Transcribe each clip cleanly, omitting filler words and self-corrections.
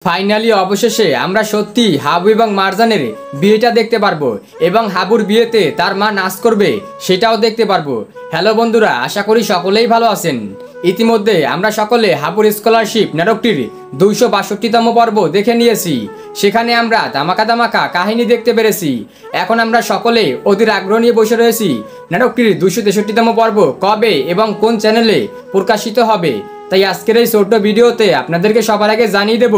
Finally অবশেষে আমরা সত্যি হাবু এবং মারজানের বিয়েটা দেখতে পারবো এবং হাবুর বিয়েতে তার মা নাচ করবে সেটাও দেখতে পারবো। হ্যালো বন্ধুরা, আশা করি সকলেই ভালো আছেন। ইতিমধ্যে আমরা সকলে হাবুর স্কলারশিপ নাটকটির 262তম পর্ব দেখে নিয়েছি। সেখানে আমরা ধামাকা ধামাকা কাহিনী দেখতে পেরেছি। এখন আমরা সকলে অধীর আগ্রহ নিয়ে বসে রয়েছি নাটকটির 263তম পর্ব কবে এবং কোন চ্যানেলে প্রকাশিত হবে। তাই আজকের এই ছোট্ট ভিডিওতে আপনাদেরকে সবার আগে জানিয়ে দেব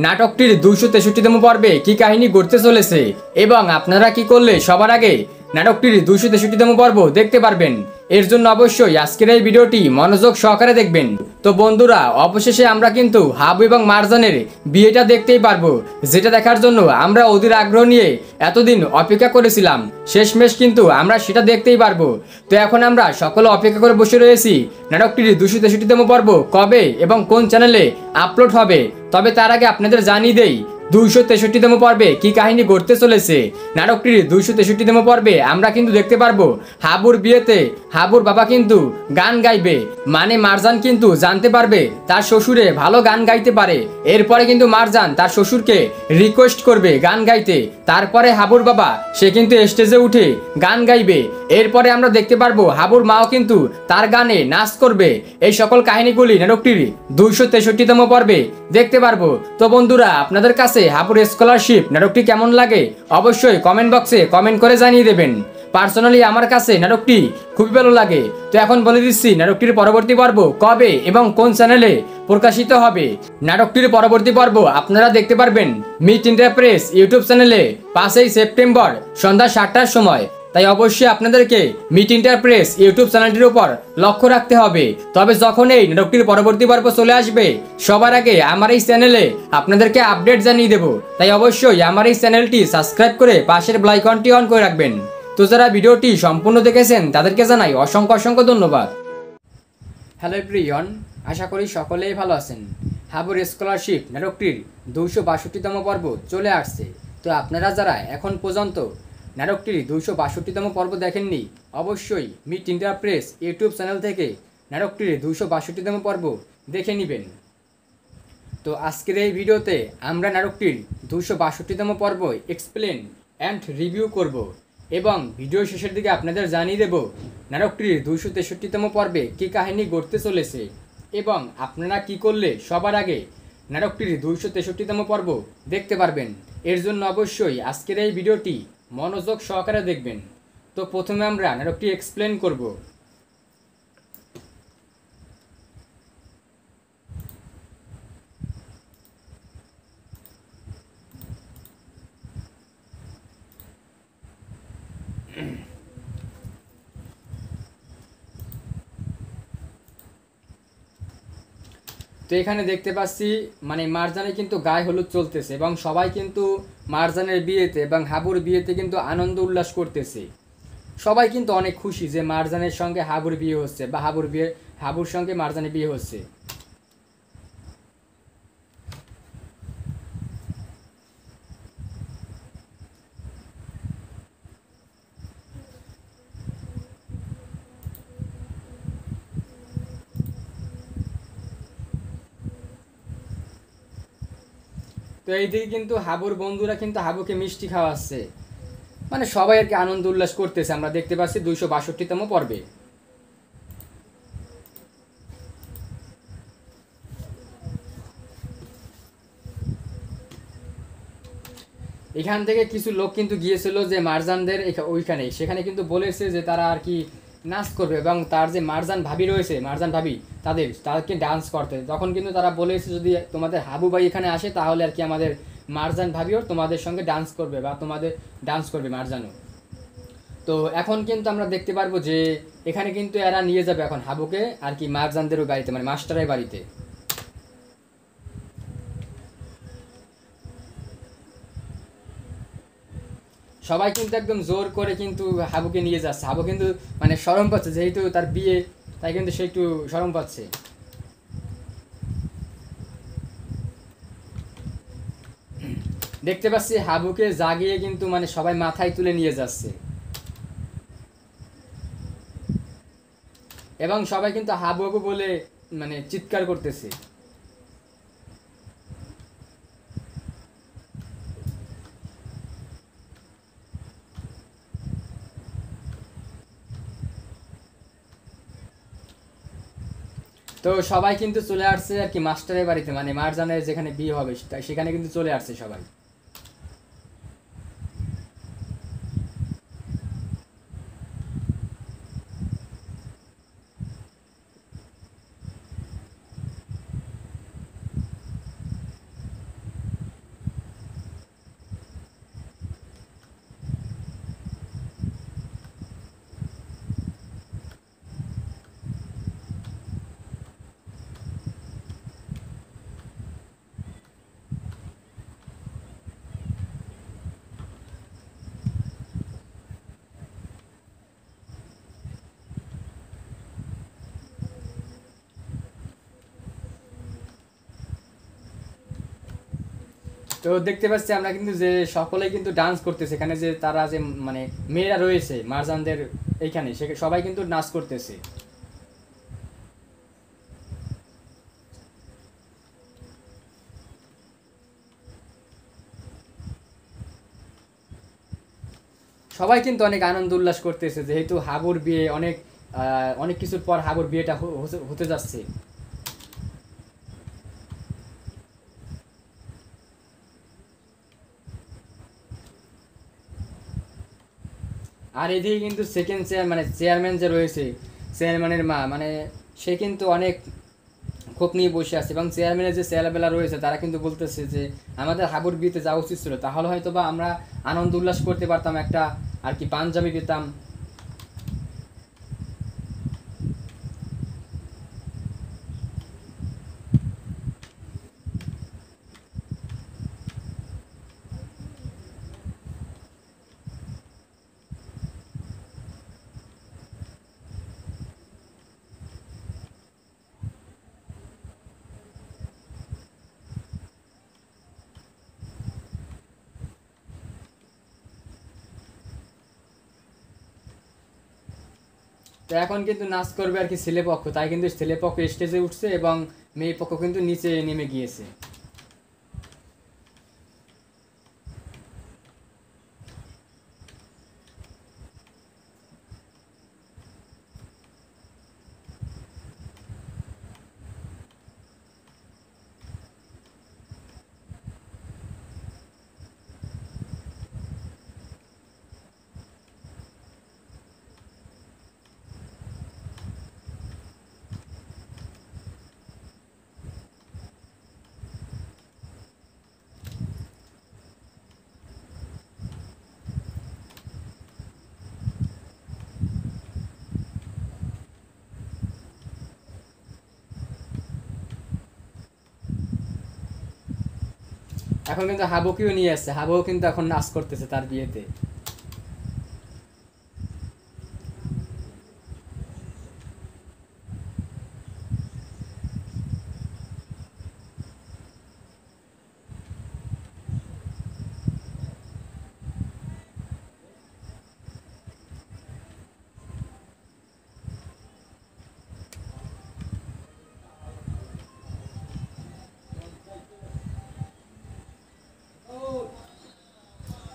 নাটকটির 263তম পর্বে কি কাহিনী ঘটতে চলেছে এবং আপনারা কি করলে সবার আগে নাটকটির 263তম পর্ব দেখতে পারবেন। এর জন্য অবশ্যই আজকের এই ভিডিওটি মনোযোগ সহকারে দেখবেন। তো বন্ধুরা, অবশেষে আমরা কিন্তু হাবু এবং মারজানের বিয়েটা দেখতেই পারবো, যেটা দেখার জন্য আমরা অধীর আগ্রহ নিয়ে এতদিন অপেক্ষা করেছিলাম। শেষমেশ কিন্তু আমরা সেটা দেখতেই পারবো। তো এখন আমরা সকলে অপেক্ষা করে বসে রয়েছি নাটকটির 263তম পর্ব কবে এবং কোন চ্যানেলে আপলোড হবে। তবে তার আগে আপনাদের জানিয়ে দেই 263তম পর্বে কি কাহিনী ঘটতে চলেছে। নাটকটির 263তম পর্বে আমরা কিন্তু দেখতে পারবো হাবুর বিয়েতে হাবুর বাবা কিন্তু গান গাইবে, মানে মারজান কিন্তু জানতে পারবে তার শ্বশুরে ভালো গান গাইতে পারে। এরপরে কিন্তু মারজান তার শ্বশুরকে রিকোয়েস্ট করবে গান গাইতে। তারপরে হাবুর বাবা সে কিন্তু স্টেজে উঠে গান গাইবে। এরপরে আমরা দেখতে পারবো হাবুর মাও কিন্তু তার গানে নাচ করবে। এই সকল কাহিনীগুলি নাটকটির 263তম পর্বে দেখতে পারবো। তো বন্ধুরা, আপনাদের কাছে হাবুর স্কলারশিপ নাটকটি কেমন লাগে অবশ্যই কমেন্ট বক্সে কমেন্ট করে জানিয়ে দেবেন। পার্সোনালি আমার কাছে নাটকটি খুবই ভালো লাগে। তো এখন বলে দিচ্ছি নাটকটির পরবর্তী পর্ব কবে এবং কোন চ্যানেলে প্রকাশিত হবে। নাটকটির পরবর্তী পর্ব আপনারা দেখতে পারবেন মিট ইন্ডিয়া প্রেস ইউটিউব চ্যানেলে 5ই সেপ্টেম্বর সন্ধ্যা 7টার সময়। তাই অবশ্যই আপনাদেরকে মিট ইন্ডিয়া প্রেস ইউটিউব চ্যানেলটির উপর লক্ষ্য রাখতে হবে। তবে যখন এই নাটকটির পরবর্তী পর্ব চলে আসবে সবার আগে আমার এই চ্যানেলে আপনাদেরকে আপডেট জানিয়ে দেব। তাই অবশ্যই আমার এই চ্যানেলটি সাবস্ক্রাইব করে পাশের বেল আইকনটি অন করে রাখবেন। তো যারা ভিডিওটি সম্পূর্ণ দেখেছেন তাদেরকে জানাই অসংখ্য অসংখ্য ধন্যবাদ। হ্যালো এভরিওয়ান, আশা করি সকলেই ভালো আছেন। হাবুর স্কলারশিপ নাটকটির 262তম পর্ব চলে আসছে। তো আপনারা যারা এখন পর্যন্ত নাটকটির 262তম পর্ব দেখেননি অবশ্যই meet India press YouTube channel থেকে নাটকটির 262তম পর্ব দেখে নেবেন। তো আজকের এই ভিডিওতে আমরা নাটকটির 262তম পর্ব এক্সপ্লেন অ্যান্ড রিভিউ করব এবং ভিডিও শেষের দিকে আপনাদের জানিয়ে দেব নাটকটির 263তম পর্বে কী কাহিনী ঘটতে চলেছে এবং আপনারা কি করলে সবার আগে নাটকটির 263তম পর্ব দেখতে পারবেন। এর জন্য অবশ্যই আজকের এই ভিডিওটি মনোযোগ সহকারে দেখবেন। তো প্রথমে আমরা নাটকটি এক্সপ্লেন করব। তো এখানে দেখতে পাচ্ছি মানে মারজানে কিন্তু গায়ে হলুদ চলতেছে এবং সবাই কিন্তু মারজানের বিয়েতে এবং হাবুর বিয়েতে কিন্তু আনন্দ উল্লাস করতেছে। সবাই কিন্তু অনেক খুশি যে মারজানের সঙ্গে হাবুর বিয়ে হচ্ছে বা হাবুর সঙ্গে মারজানের বিয়ে হচ্ছে। তো এইদিকে কিন্তু হাবুর বন্ধুরা কিন্তু হাবুকে মিষ্টি খাওয়াচ্ছে, মানে সবাই আর কি আনন্দ উল্লাস করতেছে। আমরা দেখতে পাচ্ছি 262তম পর্বে। এখান থেকে কিছু লোক কিন্তু গিয়েছিল যে মারজানদের ওইখানে, সেখানে কিন্তু বলেছে যে তারা আর কি নাচ করবে এবং তার যে মারজান ভাবি রয়েছে মারজান ভাবি তাদেরকে ডান্স করতে। তখন কিন্তু তারা বলেছে যদি তোমাদের হাবু ভাই এখানে আসে তাহলে আর কি আমাদের মারজান ভাবিও তোমাদের সঙ্গে ডান্স করবে বা তোমাদের ডান্স করবে মারজানও। তো এখন কিন্তু আমরা দেখতে পারবো যে এখানে কিন্তু এরা নিয়ে যাবে এখন হাবুকে আর কি মারজানদেরও বাড়িতে, মানে মাস্টারের বাড়িতে। সবাই কিন্তু একদম জোর করে কিন্তু হাবুকে নিয়ে যাচ্ছে। হাবু কিন্তু মানে শরম পাচ্ছে, যেহেতু তার বিয়ে তাই কিন্তু সে একটু শরম পাচ্ছে। দেখতে পাচ্ছি হাবুকে জাগিয়ে কিন্তু মানে সবাই মাথায় তুলে নিয়ে যাচ্ছে এবং সবাই কিন্তু হাবু হাবু বলে মানে চিৎকার করতেছে। তো সবাই কিন্তু চলে আসছে আর কি মাস্টারের বাড়িতে, মানে মারজানের যেখানে বিয়ে হবে সেখানে কিন্তু চলে আসছে সবাই। তো দেখতে পাচ্ছি আমরা কিন্তু যে সকলেই কিন্তু ডান্স করতেছে এখানে, যে তারা যে মানে মেয়েরা রয়েছে মারজানদের এইখানে, সে সবাই কিন্তু নাচ করতেছে। সবাই কিন্তু অনেক আনন্দ উল্লাস করতেছে, যেহেতু হাবুর বিয়ে অনেক অনেক কিছুর পর হাবুর বিয়েটা হতে যাচ্ছে। আর এদিকে কিন্তু সেকেন্ড চেয়ার মানে চেয়ারম্যান যে রয়েছে, চেয়ারম্যানের মা মানে সে কিন্তু অনেক ক্ষোভ নিয়ে বসে আছে, এবং চেয়ারম্যানের যে ছেলেবেলা রয়েছে তারা কিন্তু বলতেছে যে আমাদের হাবুর বিয়েতে যাওয়া উচিত ছিল, তাহলে হয়তো বা আমরা আনন্দ উল্লাস করতে পারতাম, একটা আর কি পাঞ্জাবি পেতাম। তো এখন কিন্তু নাচ করবে আর কি ছেলে পক্ষ, তাই কিন্তু ছেলে পক্ষ স্টেজে উঠছে এবং মেয়ে পক্ষ কিন্তু নিচে নেমে গিয়েছে। এখন কিন্তু হাবুকেও নিয়ে আসছে, হাবুও কিন্তু এখন নাচ করতেছে তার বিয়েতে।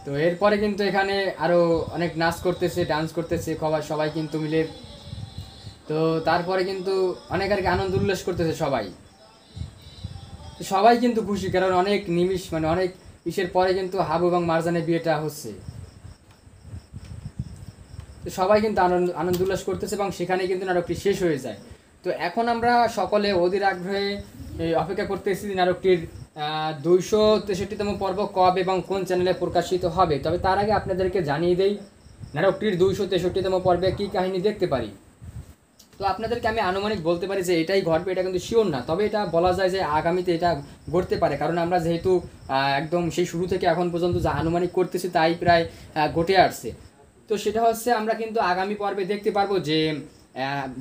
তো এরপরে কিন্তু এখানে আরো অনেক নাচ করতেছে, ডান্স করতেছে সবাই সবাই কিন্তু মিলে। তো তারপরে কিন্তু অনেক আর কি আনন্দ উল্লাস করতেছে সবাই। তো সবাই কিন্তু খুশি, কারণ অনেক নিমিষ মানে অনেক ইসের পরে কিন্তু হাবু এবং মারজানের বিয়েটা হচ্ছে। তো সবাই কিন্তু আনন্দ আনন্দ উল্লাস করতেছে এবং সেখানে কিন্তু নাটকটি শেষ হয়ে যায়। তো এখন আমরা সকলে অধীর আগ্রহে অপেক্ষা করতেছি নাটকটির 263তম পর্ব কবে এবং কোন চ্যানেলে প্রকাশিত হবে। তবে তার আগে আপনাদেরকে জানিয়ে দেই নাটকটির 263তম পর্বে কী কাহিনী দেখতে পারি। তো আপনাদেরকে আমি আনুমানিক বলতে পারি যে এটাই ঘটবে, এটা কিন্তু শিওর না, তবে এটা বলা যায় যে আগামীতে এটা ঘটতে পারে, কারণ আমরা যেহেতু একদম সেই শুরু থেকে এখন পর্যন্ত যা আনুমানিক করতেছি তাই প্রায় ঘটে আসছে। তো সেটা হচ্ছে আমরা কিন্তু আগামী পর্বে দেখতে পারবো যে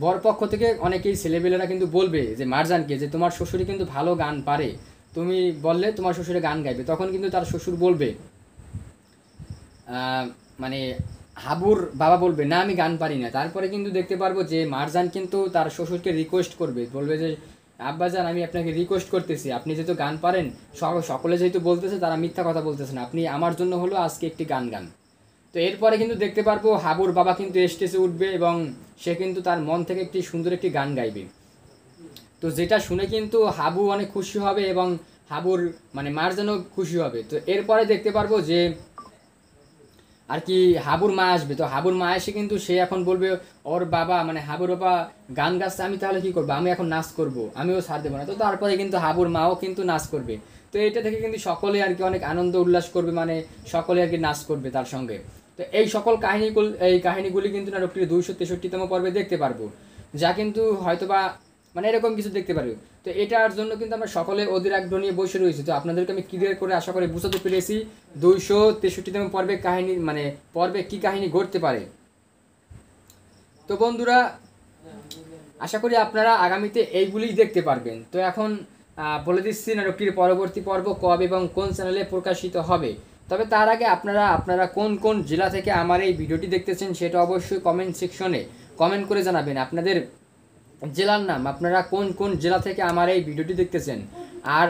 বরপক্ষ থেকে অনেকেই ছেলেবেলেরা কিন্তু বলবে যে মারজানকে যে তোমার শ্বশুরই কিন্তু ভালো গান পারে, তুমি বললে তোমার শ্বশুরে গান গাইবে, তখন কিন্তু তার শ্বশুর বলবে মানে হাবুর বাবা বলবে না আমি গান পারি না। তারপরে কিন্তু দেখতে পারবো যে মারজান কিন্তু তার শ্বশুরকে রিকোয়েস্ট করবে, বলবে যে আব্বাজান আমি আপনাকে রিকোয়েস্ট করতেছি, আপনি যেহেতু গান পারেন, সকলে যেহেতু বলতেছে তারা মিথ্যা কথা বলতেছে না, আপনি আমার জন্য হলো আজকে একটি গান গান। তো এরপরে কিন্তু দেখতে পারবো হাবুর বাবা কিন্তু স্টেজে উঠবে এবং সে কিন্তু তার মন থেকে একটি সুন্দর একটি গান গাইবে। তো যেটা শুনে কিন্তু হাবু অনেক খুশি হবে এবং হাবুর মানে মারজানও খুশি হবে। তো এরপরে দেখতে পারবো যে আর কি হাবুর মা আসবে। তো হাবুর মা এসে কিন্তু সে এখন বলবে ওর বাবা মানে হাবুর বাবা গান গাচ্ছে, আমি তাহলে কি করবো, আমি এখন নাচ করব, আমিও ছাড় দেবো না। তো তারপরে কিন্তু হাবুর মাও কিন্তু নাচ করবে। তো এটা থেকে কিন্তু সকলে আর কি অনেক আনন্দ উল্লাস করবে, মানে সকলে আর কি নাচ করবে তার সঙ্গে। তো এই সকল কাহিনীগুলি কিন্তু নাটকটির 263তম পর্বে দেখতে পারবো, যা কিন্তু হয়তোবা মানে এরকম কিছু দেখতে পারবে। তো এটার জন্য কিন্তু আমরা সকলে অধীর আগ্রহ নিয়ে বসে রয়েছি। তো আপনাদেরকে আমি ক্লিয়ার করে আশা করি বুঝাতে পেরেছি 263তম পর্বে কাহিনী মানে পর্বে কি কাহিনী ঘটতে পারে। তো বন্ধুরা আশা করি আপনারা আগামীতে এইগুলিই দেখতে পারবেন। তো এখন বলে দিচ্ছি নাটকটির পরবর্তী পর্ব কবে এবং কোন চ্যানেলে প্রকাশিত হবে। তবে তার আগে আপনারা কোন কোন জেলা থেকে আমার এই ভিডিওটি দেখতেছেন সেটা অবশ্যই কমেন্ট সেকশনে কমেন্ট করে জানাবেন আপনাদের জেলার নাম, আপনারা কোন কোন জেলা থেকে আমার এই ভিডিওটি দেখতেছেন। আর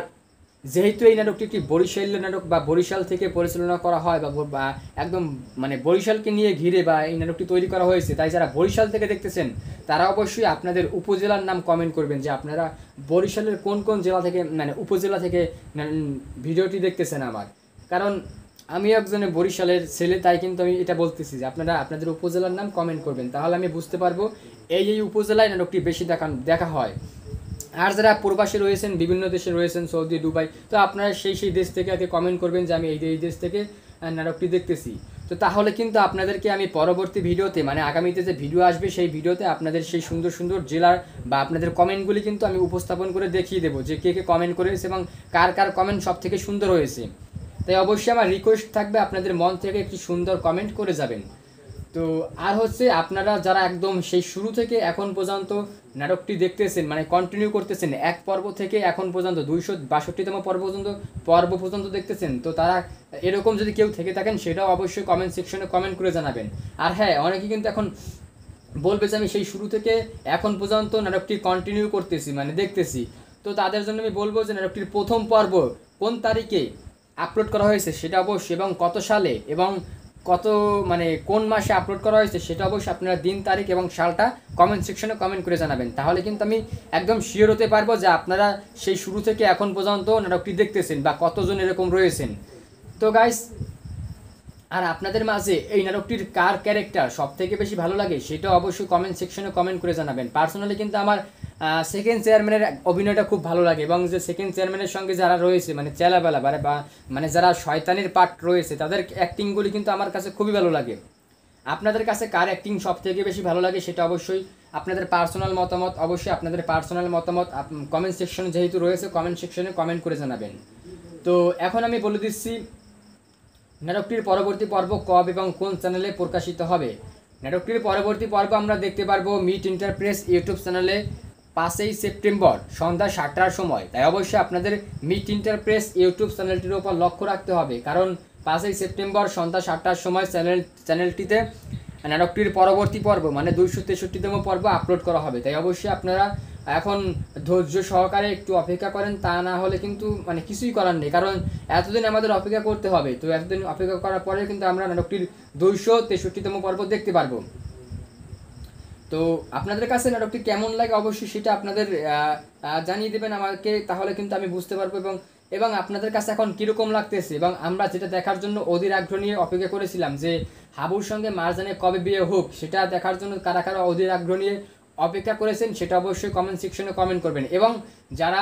যেহেতু এই নাটকটি একটি বরিশালের নাটক বা বরিশাল থেকে পরিচালনা করা হয় বা একদম মানে বরিশালকে নিয়ে ঘিরে বা এই নাটকটি তৈরি করা হয়েছে, তাই যারা বরিশাল থেকে দেখতেছেন তারা অবশ্যই আপনাদের উপজেলার নাম কমেন্ট করবেন যে আপনারা বরিশালের কোন কোন জেলা থেকে মানে উপজেলা থেকে ভিডিওটি দেখতেছেন আমার। কারণ আমি একজনের বরিশালের ছেলে, তাই কিন্তু আমি এটা বলতেছি যে আপনারা আপনাদের উপজেলার নাম কমেন্ট করবেন, তাহলে আমি বুঝতে পারবো এই উপজেলায় নাটকটি বেশি দেখা হয়। আর যারা প্রবাসী রয়েছেন, বিভিন্ন দেশে রয়েছেন, সৌদি, দুবাই, তো আপনারা সেই দেশ থেকে আর কি কমেন্ট করবেন যে আমি এই দেশ থেকে নাটকটি দেখতেছি। তো তাহলে কিন্তু আপনাদেরকে আমি পরবর্তী ভিডিওতে মানে আগামীতে যে ভিডিও আসবে সেই ভিডিওতে আপনাদের সেই সুন্দর সুন্দর জেলার বা আপনাদের কমেন্টগুলি কিন্তু আমি উপস্থাপন করে দেখিয়ে দেবো যে কে কে কমেন্ট করেছে এবং কার কার কমেন্ট সব থেকে সুন্দর হয়েছে। তাই অবশ্যই আমার রিকোয়েস্ট থাকবে আপনাদের মন থেকে একটি সুন্দর কমেন্ট করে যাবেন। তো আর হচ্ছে আপনারা যারা একদম সেই শুরু থেকে এখন পর্যন্ত নাটকটি দেখতেছেন মানে কন্টিনিউ করতেছেন এক পর্ব থেকে এখন পর্যন্ত 262তম পর্ব পর্যন্ত দেখতেছেন, তো তারা এরকম যদি কেউ থেকে থাকেন সেটাও অবশ্যই কমেন্ট সেকশনে কমেন্ট করে জানাবেন। আর হ্যাঁ, অনেকে কিন্তু এখন বলবে যে আমি সেই শুরু থেকে এখন পর্যন্ত নাটকটি কন্টিনিউ করতেছি মানে দেখতেছি। তো তাদের জন্য আমি বলবো যে নাটকটির প্রথম পর্ব কোন তারিখে আপলোড করা হয়েছে সেটা অবশ্যই, এবং কত সালে এবং কত মানে কোন মাসে আপলোড করা হয়েছে সেটা অবশ্যই আপনারা দিন, তারিখ এবং সালটা কমেন্ট সেকশনে কমেন্ট করে জানাবেন। তাহলে কিন্তু আমি একদম শিওর হতে পারবো যে আপনারা সেই শুরু থেকে এখন পর্যন্ত নাটকটি দেখতেছেন বা কতজন এরকম রয়েছেন। তো গাইস, আর আপনাদের মাঝে এই নাটকটির কার ক্যারেক্টার সব থেকে বেশি ভালো লাগে সেটা অবশ্যই কমেন্ট সেকশনে কমেন্ট করে জানাবেন। পার্সোনালি কিন্তু আমার সেকেন্ড চেয়ারম্যানের অভিনয়টা খুব ভালো লাগে, এবং যে সেকেন্ড চেয়ারম্যানের সঙ্গে যারা রয়েছে মানে চেলাবেলা বা মানে যারা শয়তানের পার্ট রয়েছে তাদের অ্যাক্টিংগুলি কিন্তু আমার কাছে খুবই ভালো লাগে। আপনাদের কাছে কার অ্যাক্টিং সব থেকে বেশি ভালো লাগে সেটা অবশ্যই আপনাদের পার্সোনাল মতামত কমেন্ট সেকশনে যেহেতু রয়েছে কমেন্ট সেকশনে কমেন্ট করে জানাবেন। তো এখন আমি বলে দিচ্ছি নাটকটির পরবর্তী পর্ব কবে এবং কোন চ্যানেলে প্রকাশিত হবে। নাটকটির পরবর্তী পর্ব আমরা দেখতে পারবো মিট ইন্টারপ্রেস ইউটিউব চ্যানেলে 5ই সেপ্টেম্বর সন্ধ্যা 7টার সময়। তাই অবশ্যই আপনাদের মিট ইন্টারপ্রেস ইউটিউব চ্যানেলটির উপর লক্ষ্য রাখতে হবে, কারণ 5ই সেপ্টেম্বর সন্ধ্যা 7টার সময় চ্যানেলটিতে নাটকটির পরবর্তী পর্ব মানে 263তম পর্ব আপলোড করা হবে। তাই অবশ্যই আপনারা এখন ধৈর্য সহকারে একটু অপেক্ষা করেন, তা না হলে কিন্তু মানে কিছুই করার নেই, কারণ এতদিন আমাদের অপেক্ষা করতে হবে। তো এতদিন অপেক্ষা করার পরে কিন্তু আমরা নাটকটির 263তম পর্ব দেখতে পারবো। তো আপনাদের কাছে নাটকটি কেমন লাগে অবশ্যই সেটা আপনাদের জানিয়ে দেবেন আমাকে, তাহলে কিন্তু আমি বুঝতে পারবো এবং আপনাদের কাছে এখন কীরকম লাগতেছে। এবং আমরা যেটা দেখার জন্য অধীর আগ্রহ নিয়ে অপেক্ষা করেছিলাম যে হাবুর সঙ্গে মারজানের কবে বিয়ে হোক, সেটা দেখার জন্য কারা কারা অধীর আগ্রহ নিয়ে অপেক্ষা করেছেন সেটা অবশ্যই কমেন্ট সেকশনে কমেন্ট করবেন। এবং যারা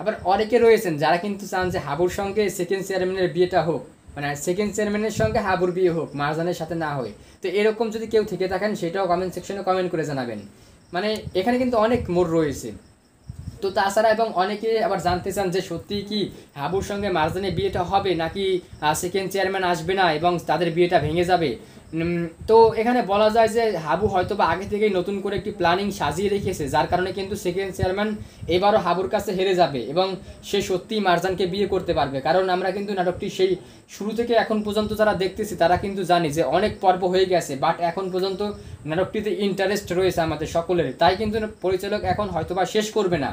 আবার অনেকে রয়েছেন যারা কিন্তু চান যে হাবুর সঙ্গে সেকেন্ড চেয়ারম্যানের বিয়েটা হোক, মানে সেকেন্ড চেয়ারম্যানের সঙ্গে হাবুর বিয়ে হোক, মারজানের সাথে না হয়। তো এরকম যদি কেউ থেকে থাকেন সেটাও কমেন্ট সেকশনে কমেন্ট করে জানাবেন। মানে এখানে কিন্তু অনেক মোড় রয়েছে। তো তাছাড়া এবং অনেকে আবার জানতে চান যে সত্যিই কি হাবুর সঙ্গে মারজানের বিয়েটা হবে নাকি সেকেন্ড চেয়ারম্যান আসবে না এবং তাদের বিয়েটা ভেঙে যাবে। তো এখানে বলা যায় যে হাবু হয়তো বা আগে থেকেই নতুন করে একটি প্ল্যানিং সাজিয়ে রেখেছে, যার কারণে কিন্তু সেকেন্ড চেয়ারম্যান এবারও হাবুর কাছে হেরে যাবে এবং সে সত্যিই মারজানকে বিয়ে করতে পারবে। কারণ আমরা কিন্তু নাটকটি সেই শুরু থেকে এখন পর্যন্ত যারা দেখতেছি তারা কিন্তু জানি যে অনেক পর্ব হয়ে গেছে, বাট এখন পর্যন্ত নাটকটিতে ইন্টারেস্ট রয়েছে আমাদের সকলের। তাই কিন্তু পরিচালক এখন হয়তোবা শেষ করবে না,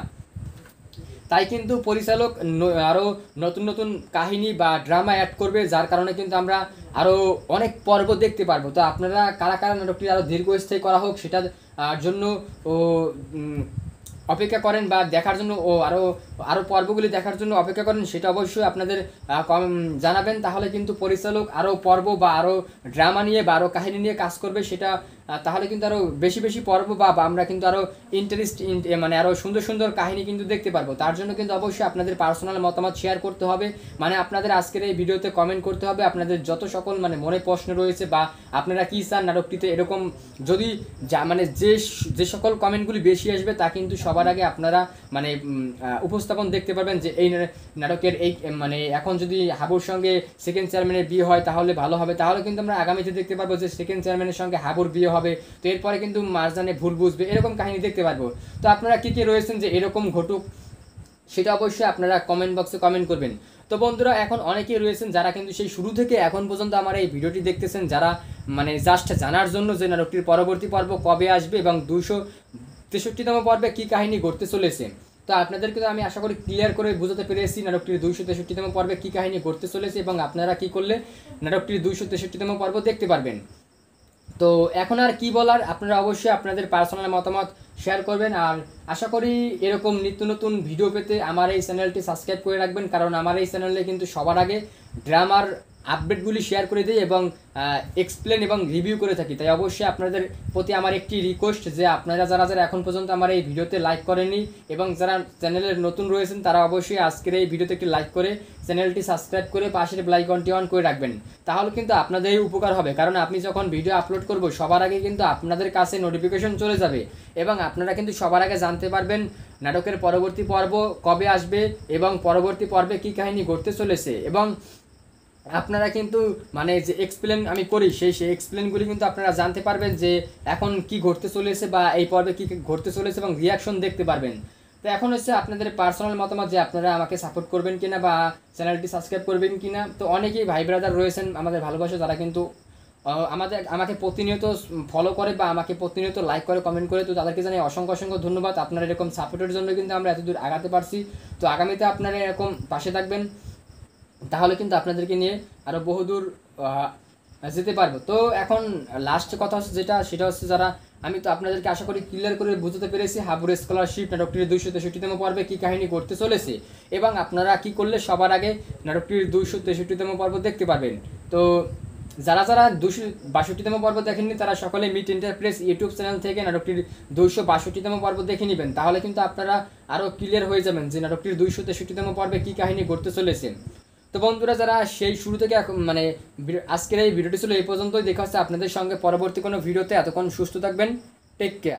তাই কিন্তু পরিচালক আরও নতুন নতুন কাহিনী বা ড্রামা অ্যাড করবে, যার কারণে কিন্তু আমরা আরও অনেক পর্ব দেখতে পারবো। তো আপনারা কারা কারা নাটকটি আরও দীর্ঘস্থায়ী করা হোক সেটার জন্য অপেক্ষা করেন বা দেখার জন্য ও আরও আরও পর্বগুলি দেখার জন্য অপেক্ষা করেন, সেটা অবশ্যই আপনাদের জানাবেন। তাহলে কিন্তু পরিচালক আরও পর্ব বা আরও ড্রামা নিয়ে বা আরও কাহিনী নিয়ে কাজ করবে, সেটা তাহলে কিন্তু আরও বেশি বেশি পর্ব বা আমরা কিন্তু আরও মানে আরও সুন্দর সুন্দর কাহিনী কিন্তু দেখতে পারবো। তার জন্য কিন্তু অবশ্যই আপনাদের পার্সোনাল মতামত শেয়ার করতে হবে, মানে আপনাদের আজকের এই ভিডিওতে কমেন্ট করতে হবে আপনাদের যত সকল মানে মনে প্রশ্ন রয়েছে বা আপনারা কী চান নাটকটিতে, এরকম যদি মানে যে সকল কমেন্টগুলি বেশি আসবে তা কিন্তু সবার আগে আপনারা মানে উপস্থাপন দেখতে পারবেন যে এই নাটকের এই মানে এখন যদি হাবুর সঙ্গে সেকেন্ড চেয়ারম্যানের বিয়ে হয় তাহলে ভালো হবে, তাহলে কিন্তু আমরা আগামীতে দেখতে পারবো যে সেকেন্ড চেয়ারম্যানের সঙ্গে হাবুর বিয়ে হবে, তো এরপরে কিন্তু মারজানে ভুল বুঝবে, এরকম কাহিনী দেখতে পারবো। তো আপনারা কে রয়েছেন যে এরকম ঘটুক, সেটা অবশ্যই আপনারা কমেন্ট বক্সে কমেন্ট করবেন। তো বন্ধুরা, এখন অনেকেই রয়েছেন যারা কিন্তু সেই শুরু থেকে এখন পর্যন্ত আমার এই ভিডিওটি দেখতেছেন, যারা মানে জাস্ট জানার জন্য যে নাটকটির পরবর্তী পর্ব কবে আসবে এবং 263তম পর্বে কী কাহিনী ঘটতে চলেছে। তো আপনাদেরকে তো আমি আশা করি ক্লিয়ার করে বুঝাতে পেরেছি নাটকটির 263তম পর্বে কী কাহিনী ঘটতে চলেছে এবং আপনারা কী করলে নাটকটির 263তম পর্ব দেখতে পারবেন। তো এখন আর কি বলার, আপনারা অবশ্যই আপনাদের পার্সোনাল মতামত শেয়ার করবেন। আর আশা করি এরকম নিত্য নতুন ভিডিও পেতে আমার এই চ্যানেলটি সাবস্ক্রাইব করে রাখবেন, কারণ আমার এই চ্যানেলে কিন্তু সবার আগে ড্রামার আপডেটগুলি শেয়ার করে দিই এবং এক্সপ্লেন এবং রিভিউ করে থাকি। তাই অবশ্যই আপনাদের প্রতি আমার একটি রিকোয়েস্ট যে আপনারা যারা এখন পর্যন্ত আমার এই ভিডিওতে লাইক করেননি এবং যারা চ্যানেলের নতুন রয়েছেন তারা অবশ্যই আজকের এই ভিডিওতে একটি লাইক করে চ্যানেলটি সাবস্ক্রাইব করে পাশের বেল আইকনটি অন করে রাখবেন। তাহলে কিন্তু আপনাদেরই উপকার হবে, কারণ আপনি যখন ভিডিও আপলোড করব সবার আগে কিন্তু আপনাদের কাছে নোটিফিকেশন চলে যাবে এবং আপনারা কিন্তু সবার আগে জানতে পারবেন নাটকের পরবর্তী পর্ব কবে আসবে এবং পরবর্তী পর্বে কী কাহিনী ঘটতে চলেছে। এবং আপনারা কিন্তু মানে যে এক্সপ্লেন আমি করি সেই এক্সপ্লেনগুলি কিন্তু আপনারা জানতে পারবেন যে এখন কি ঘটতে চলেছে বা এই পর্বে কী ঘটতে চলেছে এবং রিয়াকশন দেখতে পারবেন। তো এখন হচ্ছে আপনাদের পার্সোনাল মতামত যে আপনারা আমাকে সাপোর্ট করবেন কিনা বা চ্যানেলটি সাবস্ক্রাইব করবেন কিনা। তো অনেকেই ভাই ব্রাদার রয়েছেন আমাদের ভালোবাসা, যারা কিন্তু আমাকে প্রতিনিয়ত ফলো করে বা আমাকে প্রতিনিয়ত লাইক করে কমেন্ট করে, তো তাদেরকে জানাই অসংখ্য অসংখ্য ধন্যবাদ। আপনারা এরকম সাপোর্টের জন্য কিন্তু আমরা এতদূর আগাতে পারছি। তো আগামীতে আপনারা এরকম পাশে থাকবেন, তাহলে কিন্তু আপনাদেরকে নিয়ে আরও বহুদূর যেতে পারবো। তো এখন লাস্ট কথা হচ্ছে সেটা হচ্ছে যারা আমি তো আপনাদেরকে আশা করি ক্লিয়ার করে বুঝতে পেরেছি হাবুর স্কলারশিপ নাটকটির 263তম পর্বে কী কাহিনী ঘটতে চলেছে এবং আপনারা কি করলে সবার আগে নাটকটির 263তম পর্ব দেখতে পারবেন। তো যারা 262তম পর্ব দেখেননি তারা সকলে মিট এন্টারপ্রাইজ ইউটিউব চ্যানেল থেকে নাটকটির 262তম পর্ব দেখে নেবেন, তাহলে কিন্তু আপনারা আরও ক্লিয়ার হয়ে যাবেন যে নাটকটির 263তম পর্বে কী কাহিনী ঘটতে চলেছে। তো বন্ধুরা, যারা সেই শুরু থেকে মানে আজকের এই ভিডিওটি ছিল এই পর্যন্তই। দেখা হচ্ছে আপনাদের সঙ্গে পরবর্তী কোনো ভিডিওতে। এতক্ষণ সুস্থ থাকবেন, টেক কেয়ার।